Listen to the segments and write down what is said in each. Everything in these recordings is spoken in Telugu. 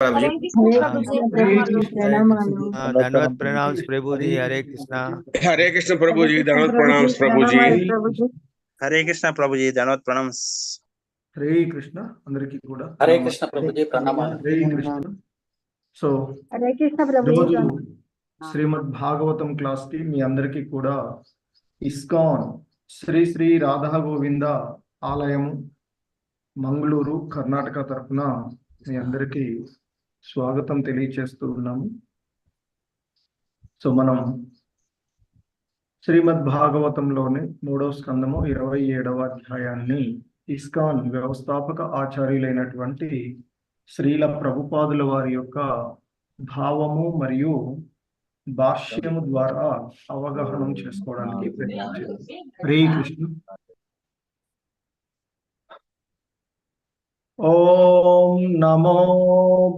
प्रभु जी। धन्यवाद प्रणाम प्रभु जी। हरे कृष्णा। हरे कृष्ण प्रभु जी, धन्यवाद प्रणाम प्रभु जी। हरे कृष्ण प्रभु जी, धन्यवाद प्रणाम। हरे कृष्ण अंदरिकी कूड़ा हरे कृष्ण प्रभु जी, प्रणामाలు। हरे कृष्ण। సో हरे कृष्ण प्रभु जी। రోజు శ్రీమద్ భాగవతం క్లాస్ కి మీ అందరికీ కూడా ఇస్కాన్ శ్రీ శ్రీ రాధా గోవింద ఆలయము మంగళూరు కర్ణాటక తరపున మీ అందరికీ స్వాగతం తెలియచేస్తూ ఉన్నాము. సో మనం శ్రీమద్ భాగవతంలోని 3వ స్కందము 27వ అధ్యాయాన్ని ఇస్కాన్ వ్యవస్థాపక ఆచార్యులైనటువంటి శ్రీల ప్రభుపాదుల వారి యొక్క భావము మరియు భాష్యము ద్వారా అవగాహన చేసుకోవడానికి ప్రయత్నించారు. హరే కృష్ణ. ఓం నమో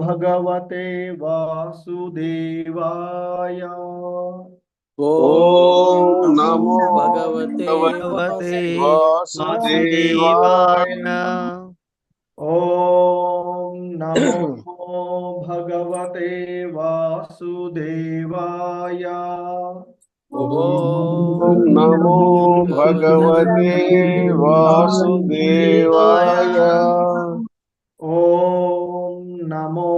భగవతే వాసుదేవాయ. ఓం నమో భగవతే వాసుదేవాయ. ఓం నమో భగవతే వాసుదేవాయ. ఓం నమో భగవతే వాసుదేవాయ. ఓం నమో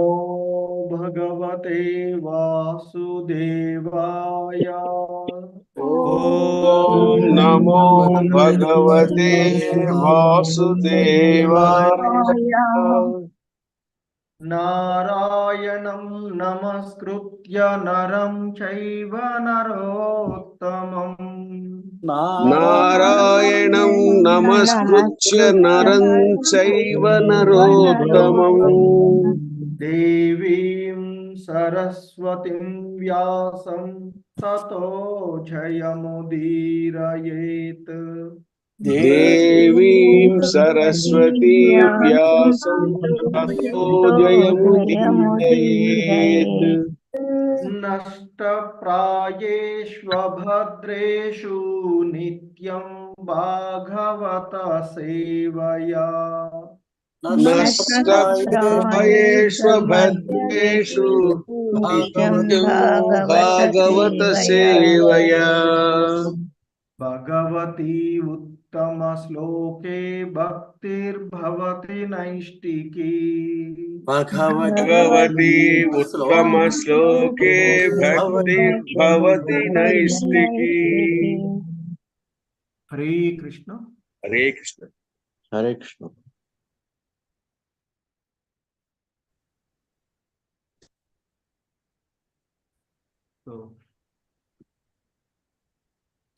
భగవతే వాసుదేవాయ. ఓం నమో భగవతే వాసుదేవాయ. నారాయణం నమస్కృత్య నరం చైవ నరోత్తమం. నారాయణం నమస్కృత్య నరం చైవ నరోత్తమం. దేవీం సరస్వతిం వ్యాసం తతో జయముదీరయేత్. దేవీం సరస్వతీ వ్యాసం తతో జయముదీరయేత్. నష్టప్రాయేష్వభద్రేషు నిత్యం భాగవత సేవయా. నష్టప్రాయేష్వభద్రేషు నిత్యం భాగవత సేవయా. భగవతి ఉత్తమ శ్లోకే భక్తిర్భవతి నైష్టికీ. భగవతి ఉత్తమ శ్లోకే భక్తిర్భవతి నైష్టికీ. హరే కృష్ణ. హరే కృష్ణ. హరే కృష్ణ.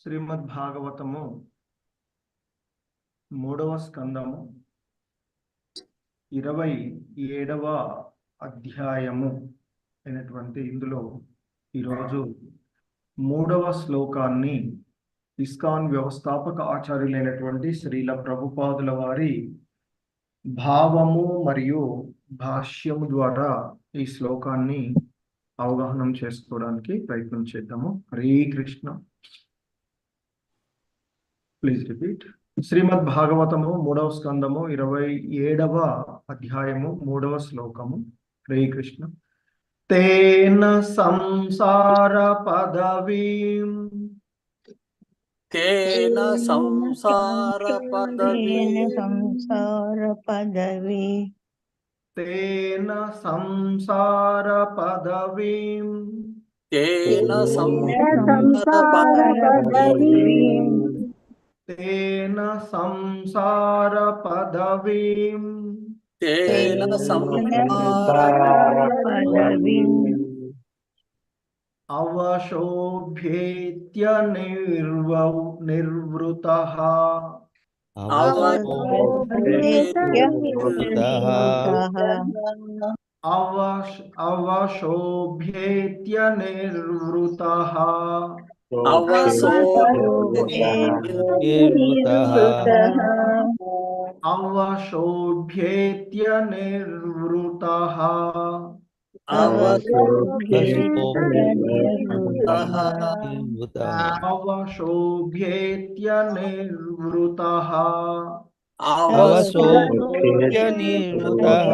శ్రీమద్ భాగవతము 3వ స్కందము 27వ అధ్యాయము అయినటువంటి ఇందులో ఈరోజు 3వ శ్లోకాన్ని ఇస్కాన్ వ్యవస్థాపక ఆచార్యులైనటువంటి శ్రీల ప్రభుపాదుల వారి భావము మరియు భాష్యము ద్వారా ఈ శ్లోకాన్ని అవగాహన చేసుకోవడానికి ప్రయత్నం చేద్దాము. హరే కృష్ణ. Please repeat. శ్రీమద్ భాగవతము 3వ స్కందము 27వ అధ్యాయము 3వ శ్లోకము. హరే కృష్ణ. తేన సంసార పదవీం తేన సంసార పదవీ తేన సంసార పదవీం తేన తేన సంసార పదవీం తేన అవశోభ్యేత్య నిర్వృతః. అవశోభ్యేత్య నిర్వృతః. అవశోభ్యేత్య నిర్వృతః. అవశోభ్యేత్య నిర్వృతః.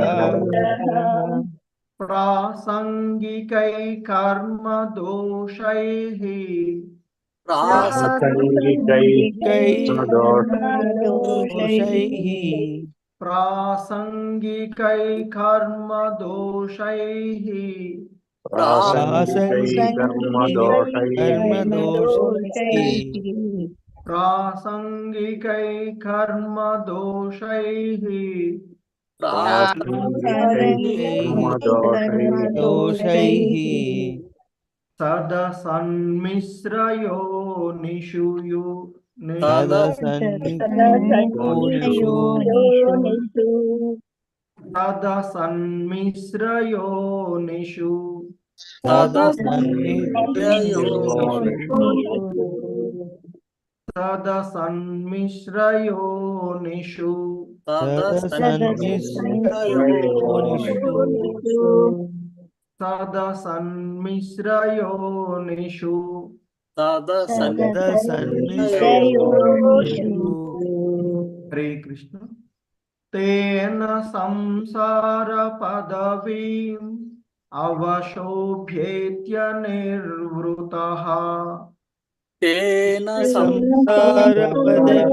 प्रासंगिकै कर्म दोषैः दोषैः प्रासंगिकै कर्म दोषैः प्रासंगिक कर्मदोषैः प्रासंगिकै कर्म दोषैः दोषैः सदसन्मिश्रयोनिषु सदसन्नियोनिषु सदसन्मिश्रयोनिषु सदसन्मिश्रयोनिषु सदसन्मिश्रयोनिषु हरे कृष्ण तेन संसार पदवीम् अवशोभ्येत्य निर्वृतः तेन संसार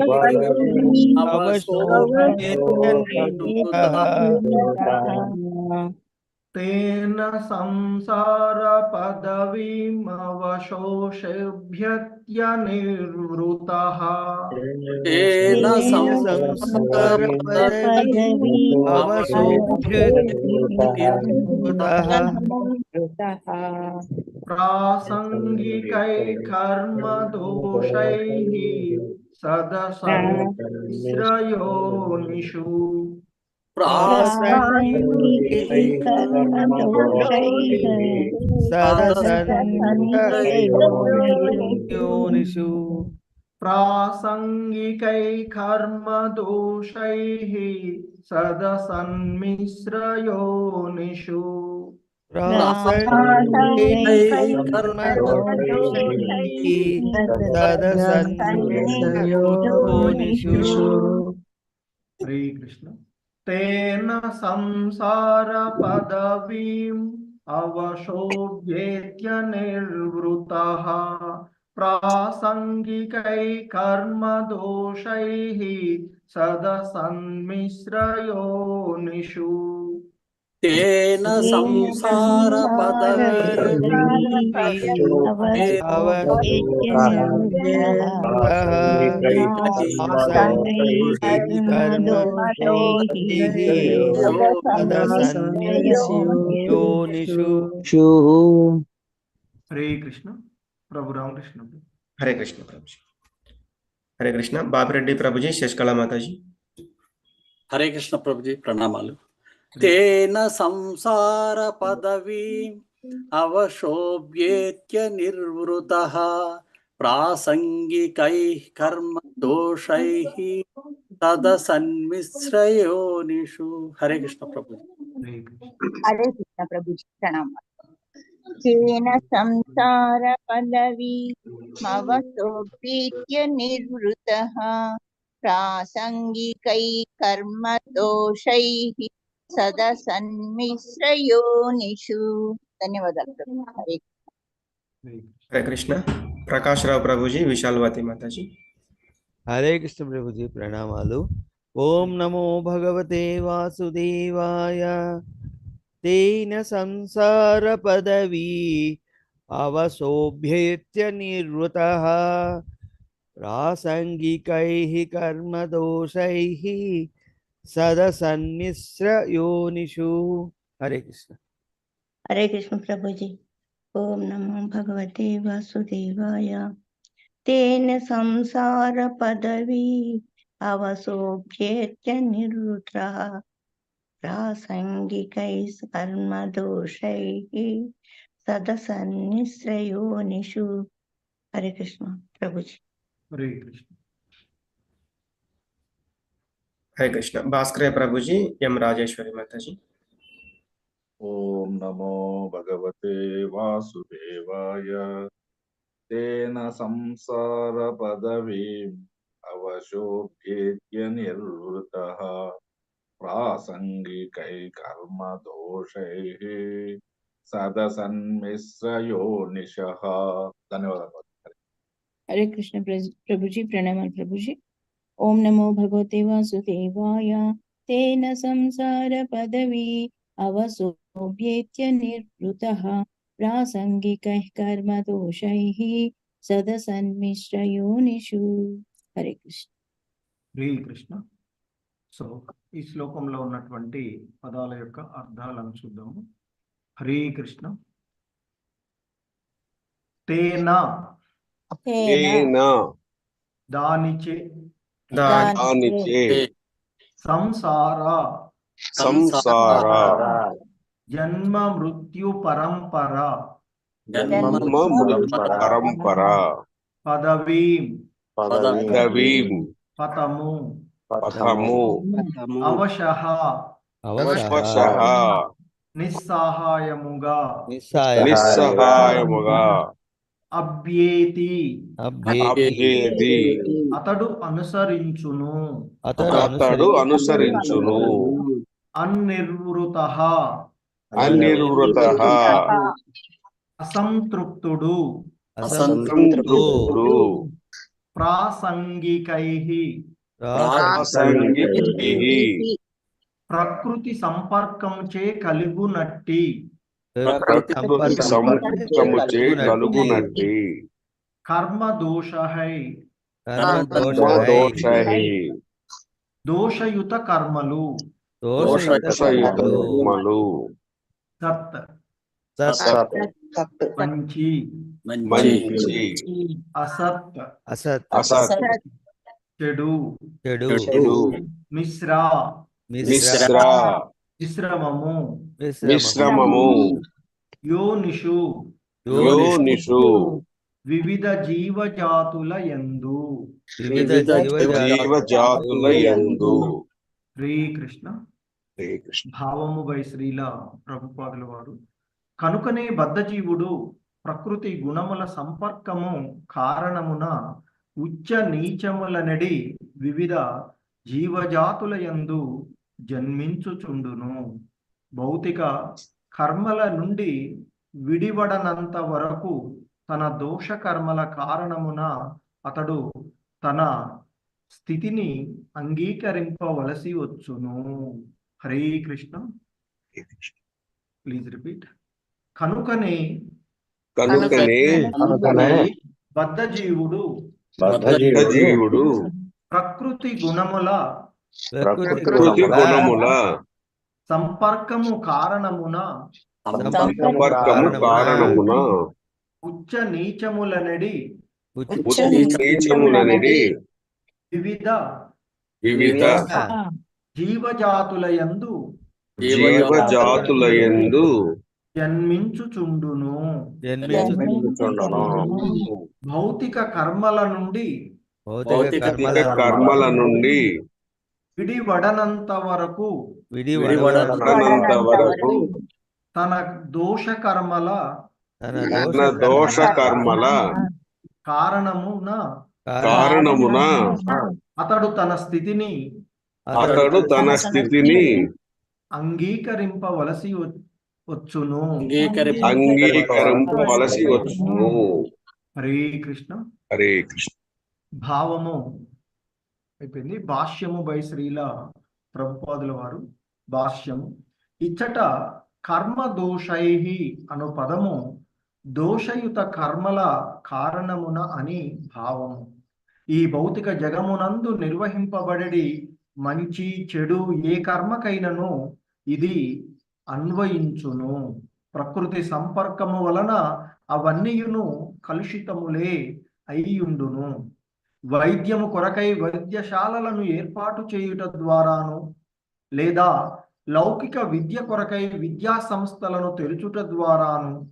पदवी अवशोभ्येत्य तेन संसार पदवीम् अवशोषभ्यत्य निर्वृतः तेन संसार पदवी अवशोभ्येत्य प्रासंगिकै कर्म दोषैः सदसन्मिश्रयोनिषु सदसन्नियोनिषु प्रासंगिकै कर्म दोषैः सदसन्मिश्रयोनिषु हरे कृष्ण तेन संसार पदवीम् अवशोभ्येत्य निर्वृतः प्रासंगिकै कर्म दोषैः सदसन्मिश्रयोनिषु तेन संसार हरे कृष्ण प्रभु रामकृष्ण हरे कृष्ण प्रभु जी। हरे कृष्ण बापिरेड्डी प्रभु जी, शशिकला माता जी। हरे कृष्ण प्रभु जी प्रणामालु तेन संसार पदवी अवशोभ्येत्य निर्वृतः प्रासंगिकैः कर्म दोषैः तदसन्मिश्रयोनिषु। हरे कृष्ण प्रभु जी। हरे कृष्ण प्रभु जी प्रणाम। तेन संसार पदवी अवशोभ्येत्य निर्वृतः प्रासंगिकै कर्म दोषैः सदसन्मिश्रयोनिषु। धन्यवादाలు प्रभु। हरे कृष्ण प्रकाश राव प्रभु जी, विशालवती माता जी। हरे कृष्ण प्रभु जी प्रणामालु ओम नमो भगवते वासुदेवाय तेन संसार पदवी अवशोभ्येत्य निर्वृतः प्रासंगिकैः कर्मदोषैः सदसन्मिश्रयोनिषु। हरे कृष्ण। हरे कृष्ण प्रभु जी। ओम नमो भगवते वासुदेवाय तेन संसार पदवी अवशोभ्येत्य निर्वृतः प्रासंगिकैः कर्मदोषैः सदसन्मिश्रयोनिषु। हरे कृष्ण प्रभु जी। हरे कृष्ण। हरे कृष्ण भास्कर प्रभु जी, एम राजेश्वरी माता जी। ओम नमो भगवते वासुदेवाय तेन संसार पदवीम् अवशोभ्येत्य निर्वृतः ప్రాసంగికై కర్మ దోషైః సదసన్మిశ్రయోనిషః. ధన్యవాదాలు. हरे कृष्ण प्रभु जी प्रणाम प्रभु जी। ओम नमो भगवते वासुदेवाय तेन संसार पदवी अवसोऽभ्येत्य निर्वृतः प्रासंगिकैः कर्म दोषैः सदसन्मिश्रयोनिषु। हरे कृष्ण। హరే కృష్ణ. సో ఈ శ్లోకంలో ఉన్నటువంటి పదాల యొక్క అర్థాలను చూద్దాము. హరే కృష్ణ. తేన తేన దానిచే దానిచే సంసార సంసార జన్మ మృత్యు పరంపర జన్మ మృత్యు పరంపర పదవీం పదవీం పతము పథము అవశః అవశః నిస్సహాయముగా నిస్సహాయముగా అభ్యేతి అభ్యేది అతడు అనుసరించును అతడు అనుసరించును అనిర్వృతః అనిర్వృతః అసంతృప్తుడు అసంతృప్తుడు ప్రాసంగికైః ప్రాసంగికైః ప్రకృతి సంపర్కముచే కలుగునట్టి ప్రకృతి సంపర్కముచే కలుగునట్టి కర్మ దోషహై దోషైః దోషయుత కర్మలు దోషయుతములు సత్ మంచి మంచి అసత్ అసత్ చెడు చెడు మిశ్ర మిశ్రమము మిశ్రమము యోనిషు యోనిషు వివిధ జీవజాతుల యందు. జీవజాతుల యందు. శ్రీకృష్ణ. హరే కృష్ణ. భావము బై శ్రీల ప్రభుపాదుల వారు. కనుకనే బద్ధజీవుడు ప్రకృతి గుణముల సంపర్కము కారణమున ఉచ్చ నీచములనడి వివిధ జీవజాతుల యందు జన్మించుచుండును. భౌతిక కర్మల నుండి విడివడనంత వరకు తన దోష కర్మల కారణమున అతడు తన స్థితిని అంగీకరింపవలసి వచ్చును. హరే కృష్ణ. Please repeat. కనుకనే బద్ధజీవుడు ప్రకృతి గుణముల సంపర్కము కారణమున ఉచ్చ నీచములనడి వివిధ జీవజాతులయందు జన్మించుచుండును. భౌతిక కర్మల నుండి విడివడనంత వరకు తన దోష కర్మల కారణమున అతడు తన స్థితిని అంగీకరింపవలసి వచ్చును. హరే కృష్ణ. హరే కృష్ణ. భావము అయిపోయింది. భాష్యము బై శ్రీల ప్రభుపాదుల వారు. భాష్యము. ఇచ్చట కర్మ దోషైహి అను పదము దోషయుత కర్మల కారణమున అని భావము. ఈ భౌతిక జగమునందు నిర్వహింపబడి మంచి చెడు ఏ కర్మకైనను ఇది అన్వయించును. ప్రకృతి సంపర్కము వలన అవన్నీయును కలుషితములే అయ్యుండును. వైద్యము కొరకై వైద్యశాలలను ఏర్పాటు చేయుట ద్వారాను లేదా లౌకిక విద్య కొరకై విద్యా సంస్థలను తెరుచుట ద్వారాను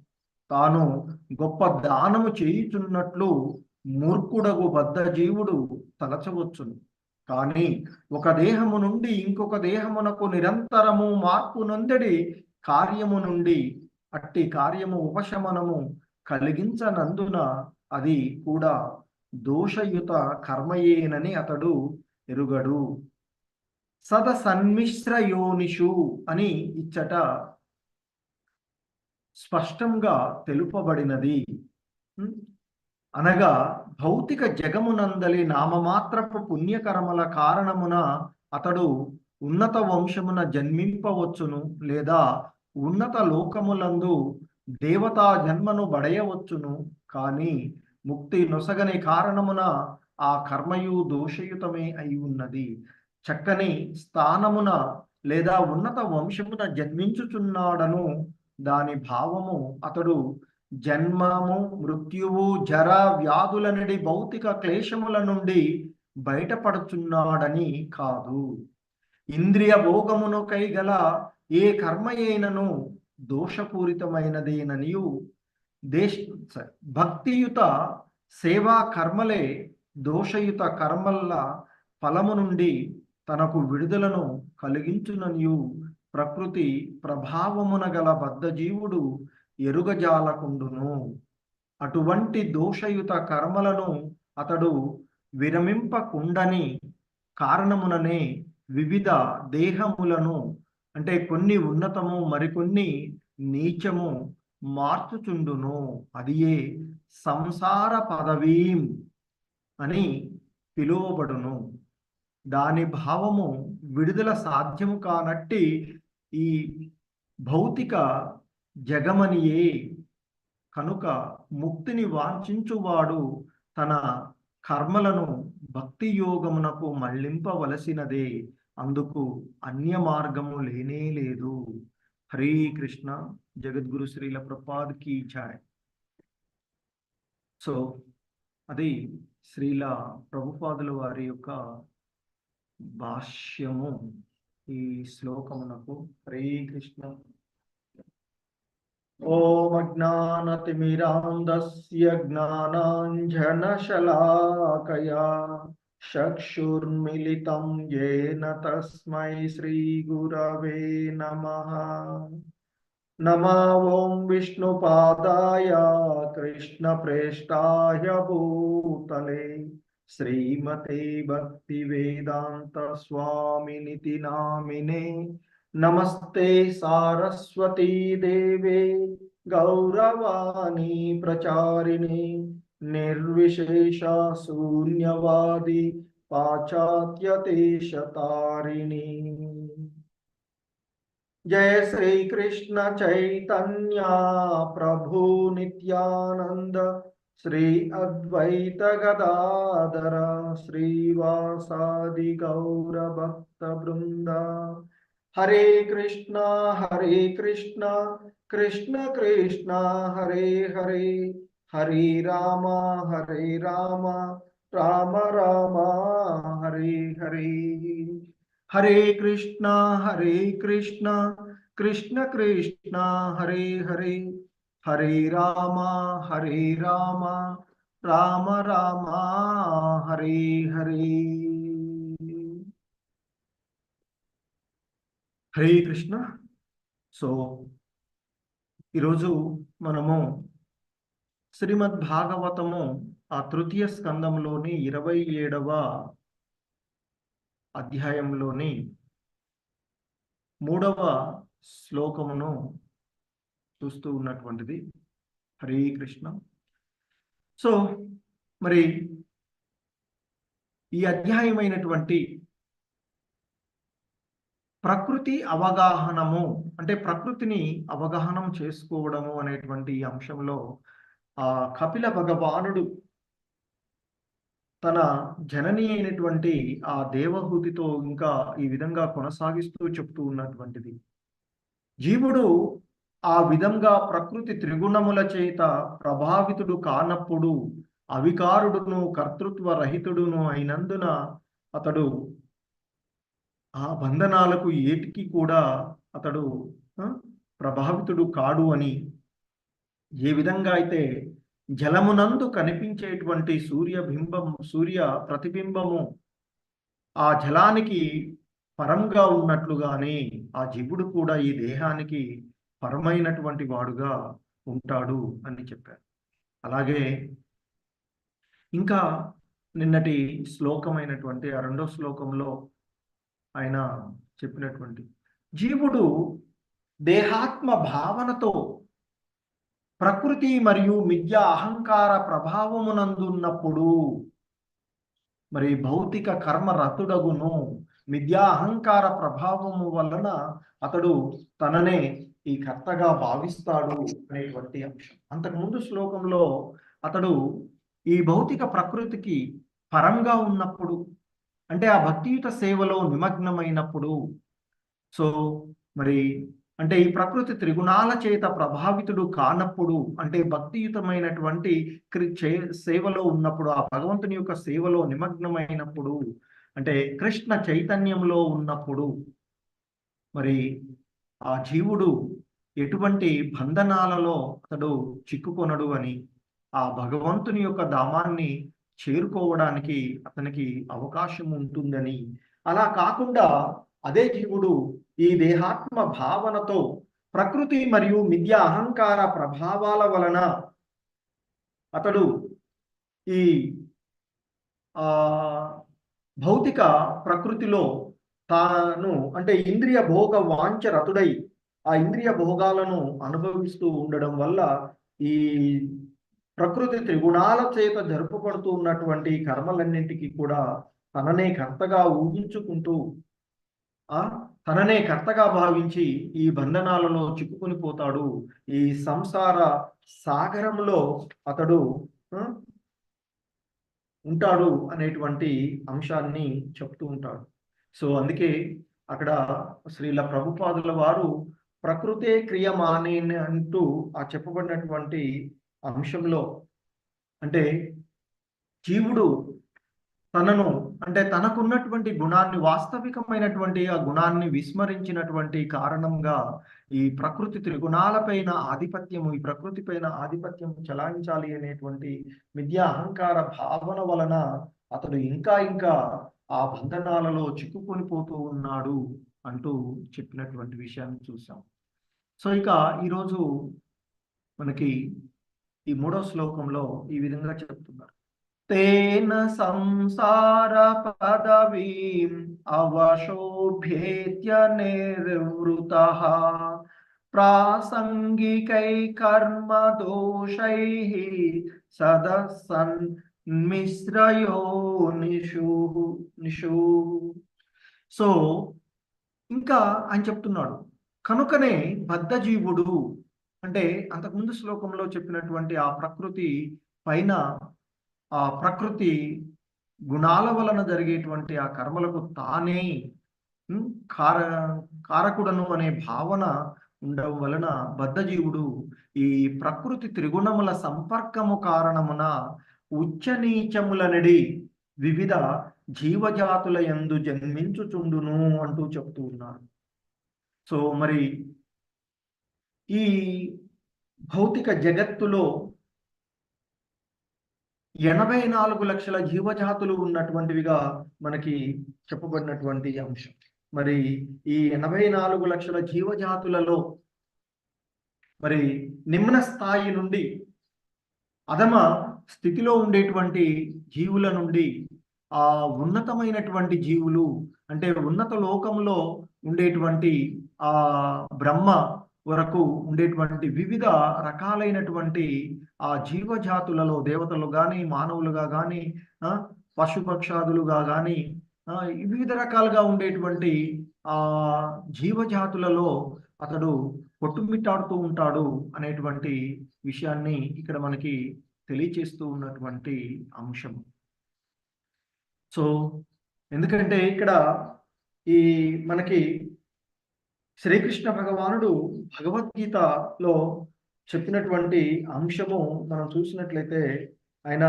తాను గొప్ప దానము చేయుచున్నట్లు మూర్ఖుడగు బద్ధజీవుడు తలచవచ్చును. కానీ ఒక దేహము నుండి ఇంకొక దేహమునకు నిరంతరము మార్పు నొందడి కార్యము నుండి అట్టి కార్యము ఉపశమనము కలిగించనందున అది కూడా దోషయుత కర్మయేనని అతడు ఎరుగడు. సద సన్మిశ్ర యోనిషు అని ఇచ్చట స్పష్టంగా తెలుపబడినది. అనగా భౌతిక జగమునందలి నామమాత్రపు పుణ్యకర్మల కారణమున అతడు ఉన్నత వంశమున జన్మింపవచ్చును, లేదా ఉన్నత లోకములందు దేవతా జన్మను బడయవచ్చును. కానీ ముక్తి నొసగని కారణమున ఆ కర్మయు దోషయుతమే అయి ఉన్నది. చక్కని స్థానమున లేదా ఉన్నత వంశమున జన్మించుచున్నాడను దాని భావము అతడు జన్మము, మృత్యువు, జర, వ్యాధులనడి భౌతిక క్లేశముల నుండి బయటపడుచున్నాడని కాదు. ఇంద్రియ భోగమునకై గల ఏ కర్మ అయినను దోషపూరితమైనదేననియు భక్తియుత సేవా కర్మలే దోషయుత కర్మల ఫలము నుండి తనకు విడుదలను కలిగించుననియు ప్రకృతి ప్రభావమున గల బద్ధజీవుడు ఎరుగజాలకుండును. అటువంటి దోషయుత కర్మలను అతడు విరమింపకుండని కారణముననే వివిధ దేహములను, అంటే కొన్ని ఉన్నతము మరికొన్ని నీచము మార్చుచుండును. అదియే సంసార పదవీం అని పిలువబడును. దాని భావము విడుదల సాధ్యము కానట్టి ఈ భౌతిక జగమనియే. కనుక ముక్తిని వాంఛించువాడు తన కర్మలను భక్తి యోగమునకు మళ్లింపవలసినదే. అందుకు అన్య మార్గము లేనే లేదు. హరే కృష్ణ. జగద్గురు శ్రీల ప్రభుపాద్ కీ జై. సో అది శ్రీల ప్రభుపాదుల వారి యొక్క భాష్యము ఈ శ్లోకమునకు. హరే కృష్ణ. ఓం అజ్ఞానతిమిరాంధస్య జ్ఞానాంజనశలాకయా చక్షుర్మిలితం యేన తస్మై శ్రీగురవే నమః. నమో ఓం విష్ణుపాదాయ కృష్ణప్రేష్టాయ భూతలే శ్రీమతే భక్తివేదాంత స్వామినితి నామినే. నమస్తే సారస్వతీ దేవే గౌరవాణి ప్రచారిణి నిర్విశేష శూన్యవాది పాశ్చాత్యదేశతారిణి. జయ శ్రీ కృష్ణ చైతన్య ప్రభు నిత్యానంద శ్రీ అద్వైత గదాధర శ్రీవాసాది గౌర భక్త బృంద. హరే కృష్ణ కృష్ణ కృష్ణ హరే హరే, హరే రామ రామ రామ హరే హరే. హరే కృష్ణ కృష్ణ కృష్ణ హరే హరే, హరే రామ రామ రామ హరే హరే. హరే కృష్ణ. సో ఈరోజు మనము శ్రీమద్ భాగవతము ఆ తృతీయ స్కందంలోని 27వ అధ్యాయంలోని 3వ శ్లోకమును చూస్తూ ఉన్నటువంటిది. హరే కృష్ణ. సో మరి ఈ అధ్యాయమైనటువంటి ప్రకృతి అవగాహనము, అంటే ప్రకృతిని అవగాహనం చేసుకోవడము అనేటువంటి అంశంలో ఆ కపిల భగవానుడు తన జనని అయినటువంటి ఆ దేవహూతితో ఇంకా ఈ విధంగా కొనసాగిస్తూ చెప్తూ ఉన్నటువంటిది. జీవుడు ఆ విధంగా ప్రకృతి త్రిగుణముల చేత ప్రభావితుడు కానప్పుడు అవికారుడును కర్తృత్వ రహితుడును అయినందున అతడు ఆ బంధనాలకు ఏటికి కూడా అతడు ప్రభావితుడు కాడు అని, ఏ విధంగా అయితే జలమునందు కనిపించేటువంటి సూర్య ప్రతిబింబము ఆ జలానికి పరంగా ఉన్నట్లుగానే ఆ జీవుడు కూడా ఈ దేహానికి పరమైనటువంటి వాడుగా ఉంటాడు అని చెప్పారు. అలాగే ఇంకా నిన్నటి శ్లోకమైనటువంటి ఆ 2వ శ్లోకంలో ఆయన చెప్పినటువంటి జీవుడు దేహాత్మ భావనతో ప్రకృతి మరియు మిథ్యా అహంకార ప్రభావమునందున్నప్పుడు మరి భౌతిక కర్మ రతుడగును. మిథ్యా అహంకార ప్రభావము వలన అతడు తననే ఈ కర్తగా భావిస్తాడు అనేటువంటి అంశం. అంతకుముందు శ్లోకంలో అతడు ఈ భౌతిక ప్రకృతికి పరంగా ఉన్నప్పుడు, అంటే ఆ భక్తియుత సేవలో నిమగ్నమైనప్పుడు, సో మరి అంటే ఈ ప్రకృతి త్రిగుణాల చేత ప్రభావితుడు కానప్పుడు, అంటే భక్తియుతమైనటువంటి సేవలో ఉన్నప్పుడు, ఆ భగవంతుని యొక్క సేవలో నిమగ్నమైనప్పుడు, అంటే కృష్ణ చైతన్యంలో ఉన్నప్పుడు మరి ఆ జీవుడు ఎటువంటి బంధనాలలో అతడు చిక్కుకొనడు అని, ఆ భగవంతుని యొక్క ధామాన్ని చేరుకోవడానికి అతనికి అవకాశం ఉంటుందని, అలా కాకుండా అదే జీవుడు ఈ దేహాత్మ భావనతో ప్రకృతి మరియు మిథ్యా అహంకార ప్రభావాల వలన అతడు ఈ భౌతిక ప్రకృతిలో తాను అంటే ఇంద్రియ భోగ వాంఛ రతుడై ఆ ఇంద్రియ భోగాలను అనుభవిస్తూ ఉండడం వల్ల ఈ ప్రకృతి త్రిగుణాల చేత జరుపుపడుతూ ఉన్నటువంటి కర్మలన్నింటికి కూడా తననే కర్తగా ఊహించుకుంటూ తననే కర్తగా భావించి ఈ బంధనాలలో చిక్కుకొని పోతాడు. ఈ సంసార సాగరంలో అతడు ఉంటాడు అనేటువంటి అంశాన్ని చెప్తూ ఉంటాడు. సో అందుకే అక్కడ శ్రీల ప్రభుపాదుల వారు ప్రకృతే క్రియమానే అంటూ ఆ చెప్పబడినటువంటి అంశంలో, అంటే జీవుడు తనను అంటే తనకున్నటువంటి గుణాన్ని, వాస్తవికమైనటువంటి ఆ గుణాన్ని విస్మరించినటువంటి కారణంగా ఈ ప్రకృతి త్రిగుణాలపైన ఆధిపత్యము, ఈ ప్రకృతి పైన ఆధిపత్యం చలాయించాలి అనేటువంటి మిథ్యా అహంకార భావన వలన అతడు ఇంకా ఆ బంధనాలలో చిక్కుకొని పోతూ ఉన్నాడు అంటూ చెప్పినటువంటి విషయాన్ని చూసాం. సో ఇక ఈరోజు మనకి ఈ 3వ శ్లోకంలో ఈ విధంగా చెప్తున్నారు. తేన సంసార పదవీం అవశోభ్యేత్య నిర్వృతః ప్రాసంగికై కర్మ దోషైః సదసన్ మిశ్రయో నిషు. సో ఇంకా ఆయన చెప్తున్నాడు, కనుకనే బద్ధజీవుడు అంటే అంతకుముందు శ్లోకంలో చెప్పినటువంటి ఆ ప్రకృతి పైన, ఆ ప్రకృతి గుణాల వలన జరిగేటువంటి ఆ కర్మలకు తానే కారకుడను అనే భావన ఉండడం వలన బద్ధజీవుడు ఈ ప్రకృతి త్రిగుణముల సంపర్కము కారణమున ఉచ్చ నీచములనడి వివిధ జీవజాతుల యందు జన్మించుచుండును అంటూ చెప్తూ ఉన్నారు. సో మరి ఈ భౌతిక జగత్తులో 84 లక్షల జీవజాతులు ఉన్నటువంటివిగా మనకి చెప్పబడినటువంటి అంశం. మరి ఈ 84 లక్షల జీవజాతులలో మరి నిమ్న స్థాయి నుండి అధమ స్థితిలో ఉండేటువంటి జీవుల నుండి ఆ ఉన్నతమైనటువంటి జీవులు, అంటే ఉన్నత లోకంలో ఉండేటువంటి ఆ బ్రహ్మ వరకు ఉండేటువంటి వివిధ రకాలైనటువంటి ఆ జీవజాతులలో దేవతలు కానీ, మానవులుగా కానీ, పశుపక్షాదులుగా కానీ, వివిధ రకాలుగా ఉండేటువంటి ఆ జీవజాతులలో అతడు కొట్టుమిట్టాడుతూ ఉంటాడు అనేటువంటి విషయాన్ని ఇక్కడ మనకి తెలియచేస్తూ ఉన్నటువంటి అంశం. సో ఎందుకంటే ఇక్కడ ఈ మనకి శ్రీకృష్ణ భగవానుడు భగవద్గీతలో చెప్పినటువంటి అంశము మనం చూసినట్లయితే, ఆయన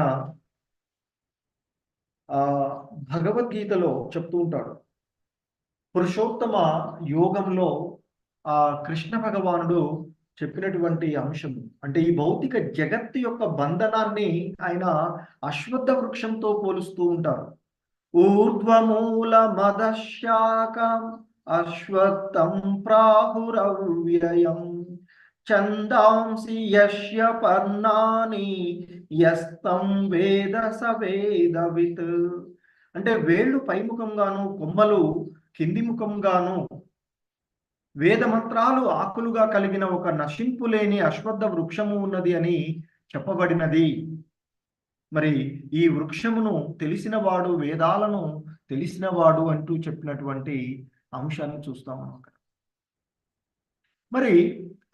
భగవద్గీతలో చెప్తూ ఉంటాడు, పురుషోత్తమ యోగంలో కృష్ణ భగవానుడు చెప్పినటువంటి అంశము, అంటే ఈ భౌతిక జగత్తు యొక్క బంధనాన్ని ఆయన అశ్వత్థ వృక్షంతో పోలుస్తూ ఉంటారు. ఊర్ధ్వమూల మదశాకం అశ్వత్థం ప్రాహురవ్యయం ఛందాంసి యస్య పర్ణాని యస్తం వేద స వేదవిత్. అంటే వేళ్ళు పైముఖంగాను కొమ్మలు కింది ముఖంగాను వేద మంత్రాలు ఆకులుగా కలిగిన ఒక నశింపులేని అశ్వత్థ వృక్షము ఉన్నది అని చెప్పబడినది. మరి ఈ వృక్షమును తెలిసినవాడు వేదాలను తెలిసినవాడు అంటూ చెప్పినటువంటి అంశాన్ని చూస్తాం మనం అక్కడ. మరి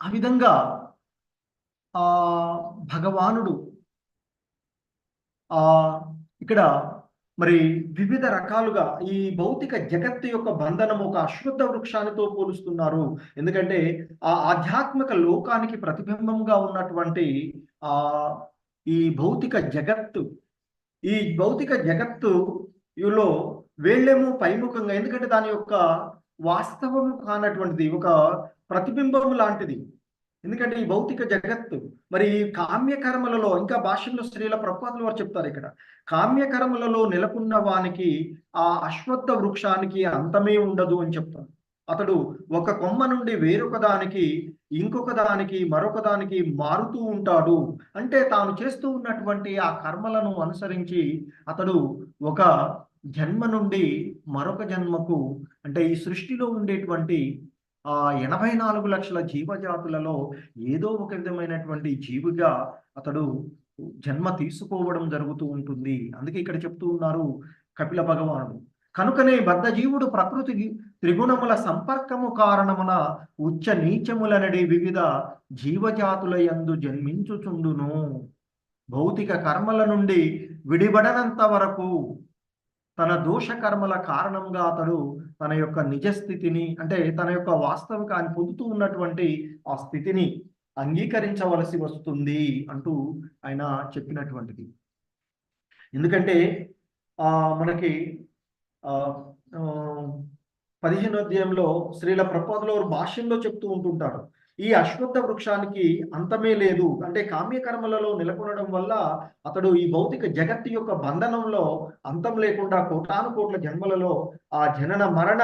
ఆ విధంగా భగవానుడు ఇక్కడ మరి వివిధ రకాలుగా ఈ భౌతిక జగత్తు యొక్క బంధనం ఒక అశ్వత్థ వృక్షానితో పోలుస్తున్నారు. ఎందుకంటే ఆ ఆధ్యాత్మిక లోకానికి ప్రతిబింబంగా ఉన్నటువంటి ఈ భౌతిక జగత్తులో వేళ్ళేమో పైముఖంగా, ఎందుకంటే దాని యొక్క వాస్తవం కానటువంటిది ఒక ప్రతిబింబం లాంటిది. ఎందుకంటే ఈ భౌతిక జగత్తు మరి కామ్యకర్మలలో, ఇంకా భాష్యంలో శ్రీల ప్రభుపాదులు వారు చెప్తారు ఇక్కడ, కామ్యకర్మలలో నెలకొన్న వానికి ఆ అశ్వత్థ వృక్షానికి అంతమే ఉండదు అని చెప్తారు. అతడు ఒక కొమ్మ నుండి వేరొక దానికి, ఇంకొక దానికి, మరొక దానికి మారుతూ ఉంటాడు. అంటే తాను చేస్తూ ఉన్నటువంటి ఆ కర్మలను అనుసరించి అతడు ఒక జన్మ నుండి మరొక జన్మకు, అంటే ఈ సృష్టిలో ఉండేటువంటి 84 లక్షల జీవజాతులలో ఏదో ఒక విధమైనటువంటి జీవిగా అతడు జన్మ తీసుకోవడం జరుగుతూ ఉంటుంది. అందుకే ఇక్కడ చెప్తూ ఉన్నారు కపిల భగవానుడు, కనుకనే బద్ధజీవుడు ప్రకృతి త్రిగుణముల సంపర్కము కారణమున ఉచ్చ నీచములనడి వివిధ జీవజాతుల యందు జన్మించుచుండును. భౌతిక కర్మల నుండి విడిబడనంత వరకు తన దోష కర్మల కారణంగా అతడు తన యొక్క నిజస్థితిని, అంటే తన యొక్క వాస్తవికాన్ని పొందుతూ ఉన్నటువంటి ఆ స్థితిని అంగీకరించవలసి వస్తుంది అంటూ ఆయన చెప్పినటువంటిది. ఎందుకంటే మనకి 15వ అధ్యాయంలో శ్రీల ప్రభుపాదుల భాష్యంలో చెప్తూ ఉంటుంటారు, ఈ అశ్వత్థ వృక్షానికి అంతమే లేదు. అంటే కామ్యకర్మలలో నెలకొనడం వల్ల అతడు ఈ భౌతిక జగత్తు యొక్క బంధనంలో అంతం లేకుండా కోటాను కోట్ల జన్మలలో ఆ జనన మరణ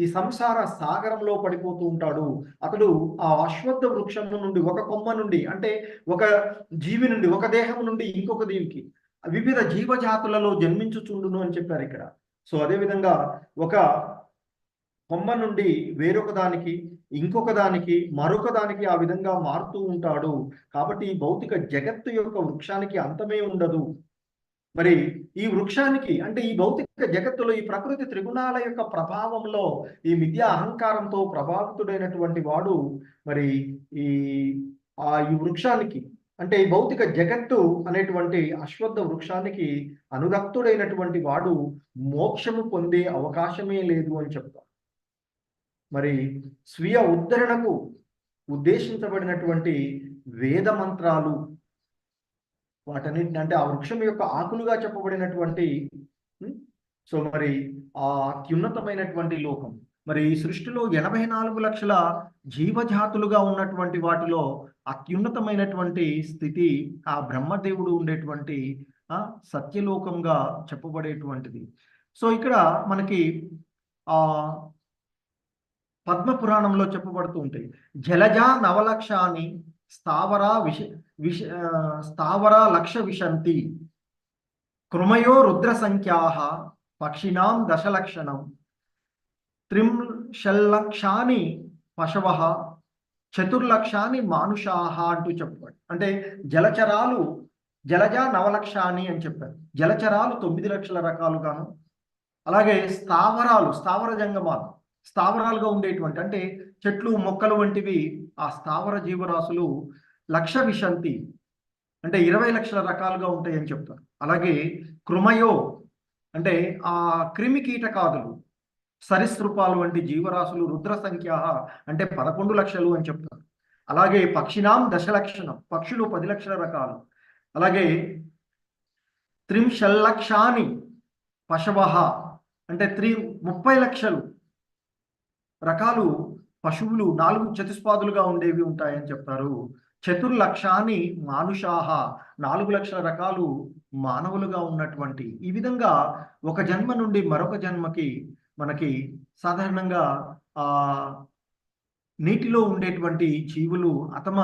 ఈ సంసార సాగరంలో పడిపోతూ ఉంటాడు. అతడు ఆ అశ్వత్థ వృక్షం నుండి, ఒక కొమ్మ నుండి, అంటే ఒక జీవి నుండి, ఒక దేహం నుండి ఇంకొక దీవికి వివిధ జీవజాతులలో జన్మించుచుండును అని చెప్పారు ఇక్కడ. సో అదేవిధంగా ఒక కొమ్మ నుండి వేరొక దానికి, ఇంకొక దానికి, మరొక దానికి ఆ విధంగా మారుతూ ఉంటాడు. కాబట్టి ఈ భౌతిక జగత్తు యొక్క వృక్షానికి అంతమే ఉండదు. మరి ఈ వృక్షానికి, అంటే ఈ భౌతిక జగత్తులో ఈ ప్రకృతి త్రిగుణాల యొక్క ప్రభావంలో ఈ మిథ్యా అహంకారంతో ప్రభావితుడైనటువంటి వాడు మరి ఈ వృక్షానికి, అంటే ఈ భౌతిక జగత్తు అనేటువంటి అశ్వత్థ వృక్షానికి అనురక్తుడైనటువంటి వాడు మోక్షము పొందే అవకాశమే లేదు అని చెప్తారు. మరి స్వీయ ఉద్ధరణకు ఉద్దేశించబడినటువంటి వేద మంత్రాలు, వాటన్నిటిని, అంటే ఆ వృక్షం యొక్క ఆకులుగా చెప్పబడినటువంటి, సో మరి ఆ అత్యున్నతమైనటువంటి లోకం, మరి ఈ సృష్టిలో 84 లక్షల జీవజాతులుగా ఉన్నటువంటి వాటిలో అత్యున్నతమైనటువంటి స్థితి ఆ బ్రహ్మదేవుడు ఉండేటువంటి సత్యలోకంగా చెప్పబడేటువంటిది. సో ఇక్కడ మనకి పద్మ పురాణంలో చెప్పబడుతూ ఉంటాయి, జలజా నవలక్షాన్ని స్థావరా లక్ష విశంతి కృమయో రుద్ర సంఖ్యాః పక్షిణాం దశలక్షణం త్రింశల్లక్షాని పశవః చతుర్లక్షాని మానుషాః అంటూ చెప్పాడు. అంటే జలచరాలు, జలజ నవలక్షాని అని చెప్పారు. జలచరాలు 9 లక్షల రకాలుగాను, అలాగే స్థావరాలు, స్థావర జంగమాలు, స్థావరాలుగా ఉండేటువంటి, అంటే చెట్లు మొక్కలు వంటివి ఆ స్థావర జీవరాశులు లక్ష విశంతి, అంటే 20 లక్షల రకాలుగా ఉంటాయి అని చెప్తారు. అలాగే కృమయో, అంటే ఆ క్రిమి కీటకాదులు, సరీసృపాలు వంటి జీవరాశులు రుద్ర సంఖ్య, అంటే 11 లక్షలు అని చెప్తారు. అలాగే పక్షినాం దశలక్షణం, పక్షులు 10 లక్షల రకాలు. అలాగే త్రింశల్లక్షాని పశవః, అంటే 30 లక్షలు రకాలు పశువులు 4 చతుస్పాదులుగా ఉండేవి ఉంటాయని చెప్తారు. చతుర్లక్షాని మానుషాహ, 4 లక్షల రకాలు మానవులుగా ఉన్నటువంటి. ఈ విధంగా ఒక జన్మ నుండి మరొక జన్మకి మనకి సాధారణంగా నీటిలో ఉండేటువంటి జీవులు అతమ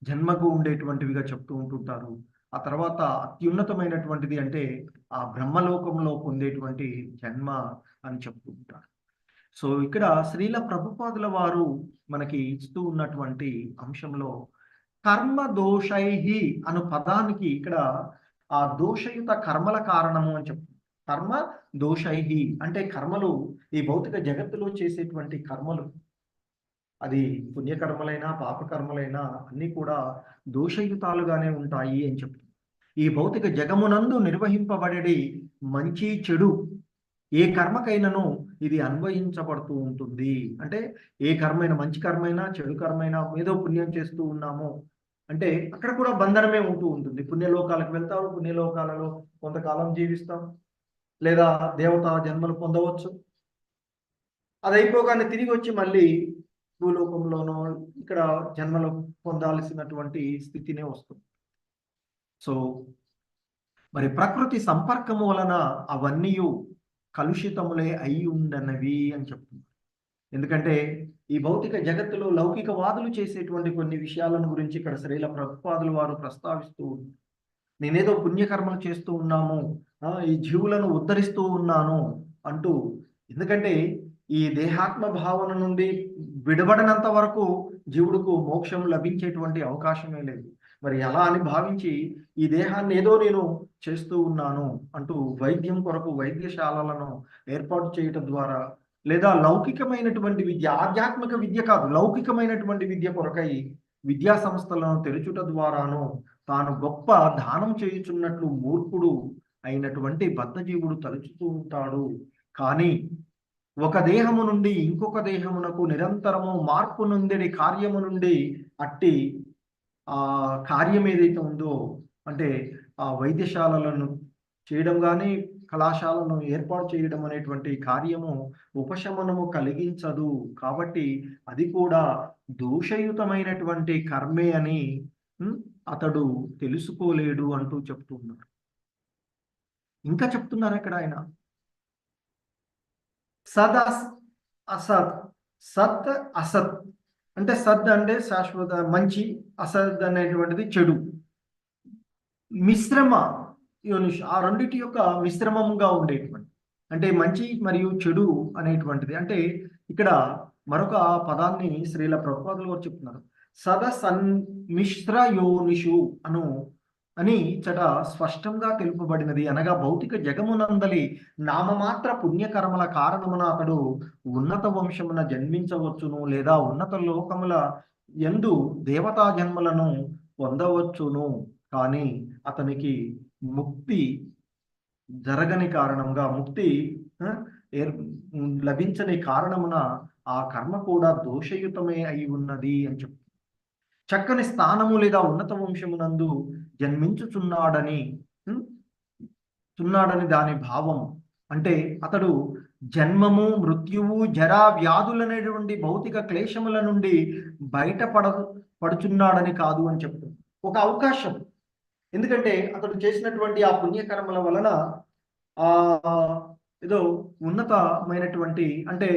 జన్మకు ఉండేటువంటివిగా చెప్తూ ఉంటుంటారు. ఆ తర్వాత అత్యున్నతమైనటువంటిది అంటే ఆ బ్రహ్మలోకంలో పొందేటువంటి జన్మ అని చెప్తూ ఉంటారు. సో ఇక్కడ శ్రీల ప్రభుపాదుల వారు మనకి ఇస్తూ ఉన్నటువంటి అంశంలో కర్మ దోషైహి అను పదానికి ఇక్కడ ఆ దోషయుత కర్మల కారణము అని చెప్తుంది. కర్మ దోషైహి అంటే కర్మలు, ఈ భౌతిక జగత్తులో చేసేటువంటి కర్మలు, అది పుణ్యకర్మలైనా పాపకర్మలైనా అన్నీ కూడా దోషయుతాలుగానే ఉంటాయి అని చెప్తుంది. ఈ భౌతిక జగమునందు నిర్వహింపబడేది మంచి చెడు ఏ కర్మకైనను ఇది అన్వయించబడుతూ ఉంటుంది. అంటే ఏ కర్మైనా, మంచి కర్మైనా చెడు కర్మైనా, ఏదో పుణ్యం చేస్తూ ఉన్నాము అంటే అక్కడ కూడా బంధనమే ఉంటూ ఉంటుంది. పుణ్యలోకాలకు వెళ్తావు, పుణ్యలోకాలలో కొంతకాలం జీవిస్తాం, లేదా దేవతా జన్మలు పొందవచ్చు. అది అయిపోగానే తిరిగి వచ్చి మళ్ళీ భూలోకంలోనో ఇక్కడ జన్మలు పొందాల్సినటువంటి స్థితినే వస్తుంది. సో మరి ప్రకృతి సంపర్కము వలన అవన్నీ కలుషితములే అయి ఉండనవి అని చెప్తున్నారు. ఎందుకంటే ఈ భౌతిక జగత్తులో లౌకికవాదులు చేసేటువంటి కొన్ని విషయాలను గురించి ఇక్కడ శ్రీల ప్రభుపాదుల వారు ప్రస్తావిస్తూ ఉన్నారు. నేనేదో పుణ్యకర్మలు చేస్తూ ఉన్నాము, ఈ జీవులను ఉద్ధరిస్తూ ఉన్నాను అంటూ. ఎందుకంటే ఈ దేహాత్మ భావన నుండి విడబడినంత వరకు జీవుడుకు మోక్షం లభించేటువంటి అవకాశమే లేదు. మరి అలా అని భావించి ఈ దేహాన్ని ఏదో నేను చేస్తూ ఉన్నాను అంటూ వైద్యం కొరకు వైద్యశాలలను ఏర్పాటు చేయటం ద్వారా, లేదా లౌకికమైనటువంటి విద్య, ఆధ్యాత్మిక విద్య కాదు, లౌకికమైనటువంటి విద్య కొరకై విద్యా సంస్థలను తెరుచుట ద్వారాను తాను గొప్ప దానం చేయుచున్నట్లు మూర్ఖుడు అయినటువంటి బద్ధజీవుడు తలుచుతూ ఉంటాడు. కానీ ఒక దేహము నుండి ఇంకొక దేహమునకు నిరంతరము మార్పు నొందిడి కార్యము నుండి అట్టి ఆ కార్యం ఏదైతే ఉందో, అంటే ఆ వైద్యశాలలను చేయడం కానీ కళాశాలను ఏర్పాటు చేయడం అనేటువంటి కార్యము ఉపశమనము కలిగించదు. కాబట్టి అది కూడా దోషయుతమైనటువంటి కర్మే అని అతడు తెలుసుకోలేడు అంటూ చెప్తున్నారు. ఇంకా చెప్తున్నారు అక్కడ ఆయన, సద్ అసత్, సత్ అసత్ అంటే సద్ అంటే శాశ్వత మంచి, అసద్ అనేటువంటిది చెడు, మిశ్రమ యోనిష్ ఆ రెండిటి యొక్క మిశ్రమంగా ఉండేటువంటి, అంటే మంచి మరియు చెడు అనేటువంటిది. అంటే ఇక్కడ మరొక పదాన్ని శ్రీల ప్రభుపాదులు గారు చెప్తున్నారు, సద సన్మిశ్ర యోనిషు అని చట స్పష్టంగా తెలుపబడినది. అనగా భౌతిక జగమునందలి నామమాత్ర పుణ్యకర్మల కారణమున అతడు ఉన్నత వంశమున జన్మించవచ్చును, లేదా ఉన్నత లోకముల యందు దేవతా జన్మలను పొందవచ్చును. కానీ అతనికి ముక్తి జరగని కారణంగా, ముక్తి లభించని కారణమున ఆ కర్మ కూడా దోషయుతమే అయి ఉన్నది అని చెప్తుంది. చక్కని స్థానము లేదా ఉన్నత వంశమునందు జన్మించుచున్నాడని దాని భావం. అంటే అతడు జన్మము, మృత్యువు, జరా, వ్యాధులనేటువంటి భౌతిక క్లేశముల నుండి పడుచున్నాడని కాదు అని చెప్తుంది. ఒక అవకాశం. ఎందుకంటే అతడు చేసినటువంటి ఆ పుణ్యకర్మల వలన ఏదో ఉన్నతమైనటువంటి, అంటే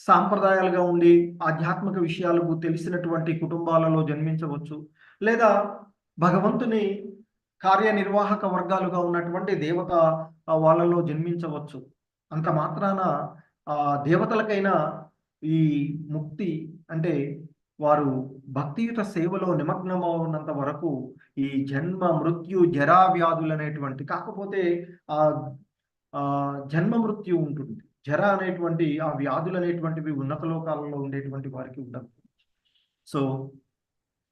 సాంప్రదాయాలుగా ఉండి ఆధ్యాత్మిక విషయాలకు తెలిసినటువంటి కుటుంబాలలో జన్మించవచ్చు, లేదా భగవంతుని కార్యనిర్వాహక వర్గాలుగా ఉన్నటువంటి దేవత వాళ్ళలో జన్మించవచ్చు. అంత మాత్రాన దేవతలకైనా ఈ ముక్తి, అంటే వారు భక్తియుత సేవలో నిమగ్నమవునంత వరకు ఈ జన్మ, మృత్యు, జరా, వ్యాధులు అనేటువంటి, కాకపోతే జన్మ మృత్యు ఉంటుంది, జర అనేటువంటి ఆ వ్యాధులు అనేటువంటివి ఉన్నత లోకాలలో ఉండేటువంటి వారికి ఉండవు. సో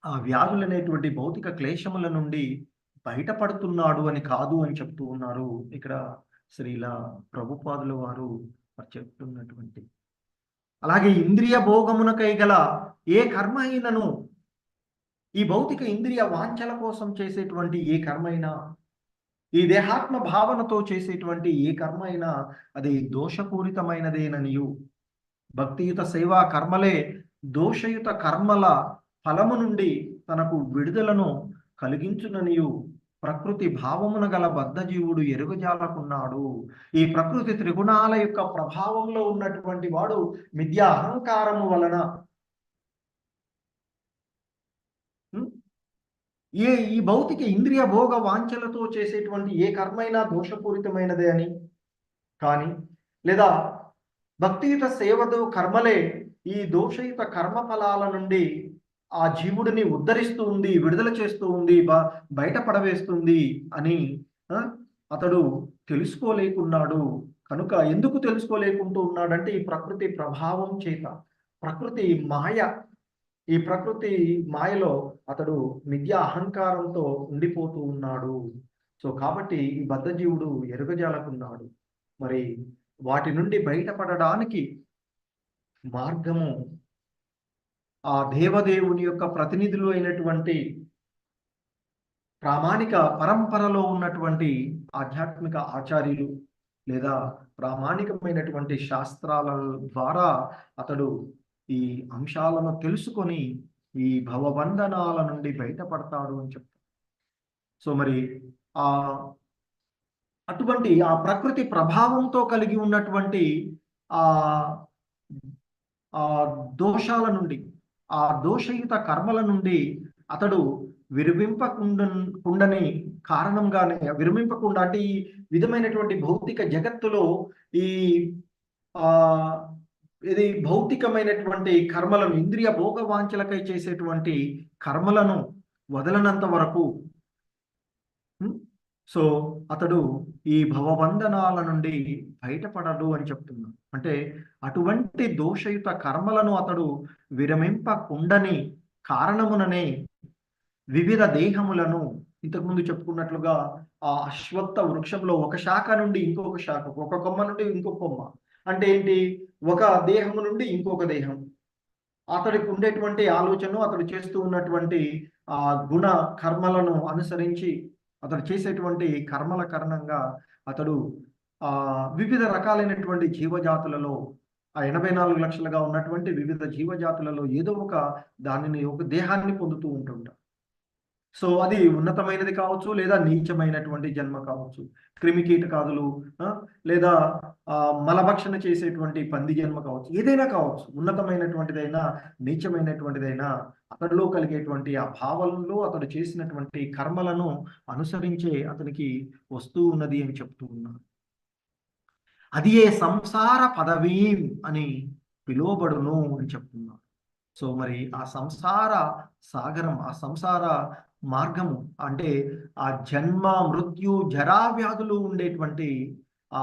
ఆ వ్యాధులు అనేటువంటి భౌతిక క్లేశముల నుండి బయటపడుతున్నాడు అని కాదు అని చెప్తూ ఉన్నారు ఇక్కడ శ్రీల ప్రభుపాదుల వారు చెప్తున్నటువంటి. అలాగే ఇంద్రియ భోగమునకై గల ఏ కర్మ అయినను, ఈ భౌతిక ఇంద్రియ వాంఛల కోసం చేసేటువంటి ఏ కర్మ అయినా, ఈ దేహాత్మ భావనతో చేసేటువంటి ఏ కర్మ అయినా అది దోషపూరితమైనదేననియు, భక్తియుత సేవా కర్మలే దోషయుత కర్మల ఫలము నుండి తనకు విడుదలను కలిగించుననియు ప్రకృతి భావమున గల బద్ధజీవుడు ఎరుగజాలకున్నాడు. ఈ ప్రకృతి త్రిగుణాల యొక్క ప్రభావంలో ఉన్నటువంటి వాడు మిథ్యా అహంకారము వలన ఈ భౌతిక ఇంద్రియ భోగ వాంఛలతో చేసేటువంటి ఏ కర్మైనా దోషపూరితమైనదే అని కానీ, లేదా భక్తియుత సేవదు కర్మలే ఈ దోషయుత కర్మ ఫలాల నుండి ఆ జీవుడిని ఉద్ధరిస్తూ ఉంది, విడుదల చేస్తూ ఉంది, బయటపడవేస్తుంది అని అతడు తెలుసుకోలేకున్నాడు. కనుక ఎందుకు తెలుసుకోలేకుంటూ ఉన్నాడంటే ఈ ప్రకృతి ప్రభావం చేత, ప్రకృతి మాయ, ఈ ప్రకృతి మాయలో అతడు మిథ్యా అహంకారంతో ఉండిపోతూ ఉన్నాడు. సో కాబట్టి ఈ బద్ధజీవుడు ఎరుగజాలకున్నాడు. మరి వాటి నుండి బయటపడడానికి మార్గము ఆ దేవదేవుని యొక్క ప్రతినిధులు అయినటువంటి ప్రామాణిక పరంపరలో ఉన్నటువంటి ఆధ్యాత్మిక ఆచార్యులు లేదా ప్రామాణికమైనటువంటి శాస్త్రాల ద్వారా అతడు ఈ అంశాలను తెలుసుకొని ఈ భవబంధనాల నుండి బయటపడతాడు అని చెప్తాడు. సో మరి అటువంటి ఆ ప్రకృతి ప్రభావంతో కలిగి ఉన్నటువంటి ఆ దోషాల నుండి, ఆ దోషయుత కర్మల నుండి అతడు విరమింపకుండని కారణంగానే, విరమింపకుండా అంటే ఈ విధమైనటువంటి భౌతిక జగత్తులో ఇది భౌతికమైనటువంటి కర్మలను, ఇంద్రియ భోగ వాంఛలకై చేసేటువంటి కర్మలను వదలనంత వరకు సో అతడు ఈ భవబంధనాల నుండి బయటపడడు అని చెప్తున్నాడు. అంటే అటువంటి దోషయుత కర్మలను అతడు విరమింపకుండని కారణముననే వివిధ దేహములను, ఇంతకుముందు చెప్పుకున్నట్లుగా ఆ అశ్వత్థ వృక్షంలో ఒక శాఖ నుండి ఇంకొక శాఖ, ఒక కొమ్మ నుండి ఇంకొక కొమ్మ, అంటే ఏంటి, ఒక దేహము నుండి ఇంకొక దేహం, అతడికి ఉండేటువంటి ఆలోచన, అతడు చేస్తూ ఉన్నటువంటి ఆ గుణ కర్మలను అనుసరించి అతడు చేసేటువంటి కర్మల కారణంగా అతడు వివిధ రకాలైనటువంటి జీవజాతులలో, ఆ 84 లక్షలుగా ఉన్నటువంటి వివిధ జీవజాతులలో ఏదో ఒక దానిని, ఒక దేహాన్ని పొందుతూ ఉంటుంటాడు. సో అది ఉన్నతమైనది కావచ్చు, లేదా నీచమైనటువంటి జన్మ కావచ్చు, క్రిమి కీటకాదులు లేదా మలభక్షణ చేసేటువంటి పంది జన్మ కావచ్చు, ఏదైనా కావచ్చు, ఉన్నతమైనటువంటిదైనా నీచమైనటువంటిదైనా అతడిలో కలిగేటువంటి ఆ భావనలో అతడు చేసినటువంటి కర్మలను అనుసరించే అతనికి వస్తూ ఉన్నది అని చెప్తూ ఉన్నారు. అది ఏ సంసార పదవీం అని పిలువబడును అని చెప్తున్నారు. సో మరి ఆ సంసార సాగరం, ఆ సంసార మార్గము అంటే ఆ జన్మ మృత్యు జరా వ్యాధులు ఉండేటువంటి ఆ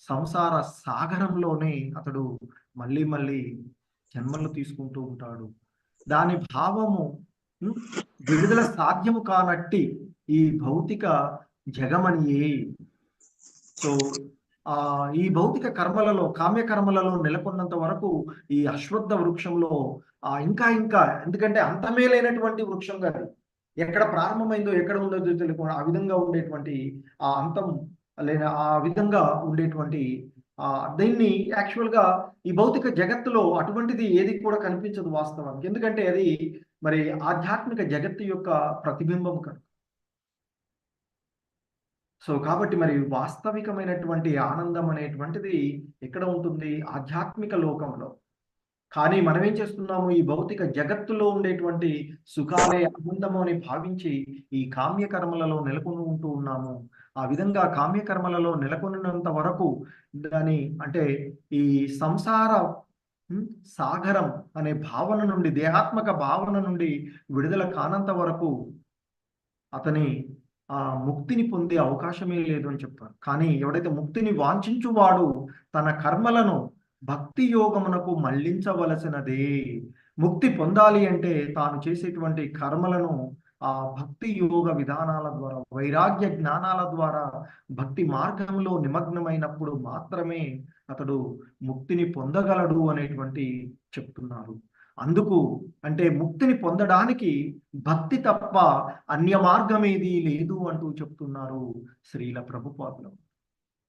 సంసార సాగరంలోనే అతడు మళ్ళీ మళ్ళీ జన్మలు తీసుకుంటూ ఉంటాడు. దాని భావము విడుదల సాధ్యము కానట్టి ఈ భౌతిక జగమనియే. సో ఈ భౌతిక కర్మలలో, కామ్య కర్మలలో నెలకొన్నంత వరకు ఈ అశ్వత్థ వృక్షంలో ఇంకా ఇంకా, ఎందుకంటే అంతమే లేనటువంటి వృక్షం కాదు, ఎక్కడ ప్రారంభమైందో ఎక్కడ ఉందో తెలియకుండా ఆ విధంగా ఉండేటువంటి ఆ అంతం లేదా ఆ విధంగా ఉండేటువంటి దీన్ని యాక్చువల్గా ఈ భౌతిక జగత్తులో అటువంటిది ఏది కూడా కనిపించదు వాస్తవానికి, ఎందుకంటే అది మరి ఆధ్యాత్మిక జగత్తు యొక్క ప్రతిబింబం కాదు. సో కాబట్టి మరి వాస్తవికమైనటువంటి ఆనందం అనేటువంటిది ఎక్కడ ఉంటుంది, ఆధ్యాత్మిక లోకంలో. కానీ మనం ఏం చేస్తున్నాము, ఈ భౌతిక జగత్తులో ఉండేటువంటి సుఖాలే ఆనందము అని భావించి ఈ కామ్యకర్మలలో నెలకొని ఉంటూ ఉన్నాము. ఆ విధంగా కామ్యకర్మలలో నెలకొన్నంత వరకు దాని అంటే ఈ సంసార సాగరం అనే భావన నుండి, దేహాత్మక భావన నుండి విడుదల కానంత వరకు అతని ముక్తిని పొందే అవకాశమే లేదు అని చెప్తారు. కానీ ఎవడైతే ముక్తిని వాంఛించువాడు తన కర్మలను భక్తి యోగమునకు మళ్లించవలసినదే. ముక్తి పొందాలి అంటే తాను చేసేటువంటి కర్మలను ఆ భక్తి యోగ విధానాల ద్వారా, వైరాగ్య జ్ఞానాల ద్వారా భక్తి మార్గంలో నిమగ్నమైనప్పుడు మాత్రమే అతడు ముక్తిని పొందగలడు అనేటువంటి చెప్తున్నారు. అందుకు అంటే ముక్తిని పొందడానికి భక్తి తప్ప అన్య మార్గమేది లేదు అంటూ చెప్తున్నారు శ్రీల ప్రభుపాదులు.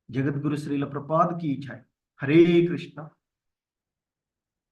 జగద్గురు శ్రీల ప్రభుపాద్ కీ జై. హరే కృష్ణ.